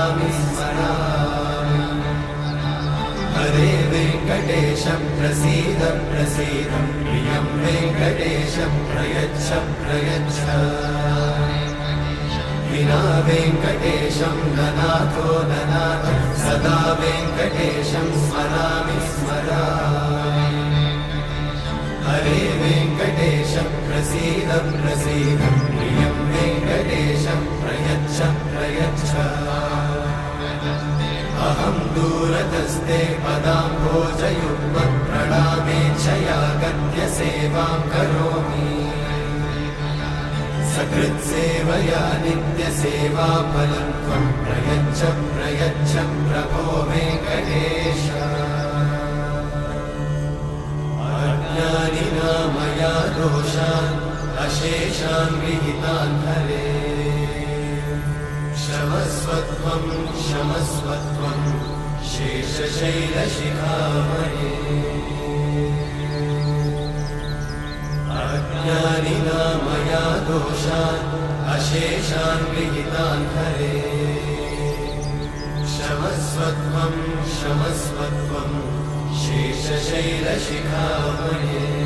स्मरामि स्मरामि। हरे वेङ्कटेश प्रसीद प्रसीद, प्रियं वेङ्कटेश प्रयच्छ प्रयच्छ। विना वेङ्कटेशं ननाथो ननाथ, सदा वेङ्कटेशं स्मरामि स्मरामि। हरे वेङ्कटेश प्रसीद प्रसीद, प्रियं वेङ्कटेश प्रयच्छ प्रयच्छ। अहं दूरतस्ते पदाम्भोजयुग्मं, प्रणामेच्छया गद्य सेवां करोमि। सकृत्सेवया नित्यसेवाफलं त्वं, प्रयच्छ प्रयच्छ प्रभो वेङ्कटेश। अज्ञानिना मया दोषान् अशेषान् विहितान् हरे। क्षमस्वत्वं क्षमस्वत्वं शेषशैलशिखामणे। अज्ञानिना मया दोषान् अशेषान् विहितान् हरे। क्षमस्वत्वं क्षमस्वत्वं शेषशैलशिखामणे।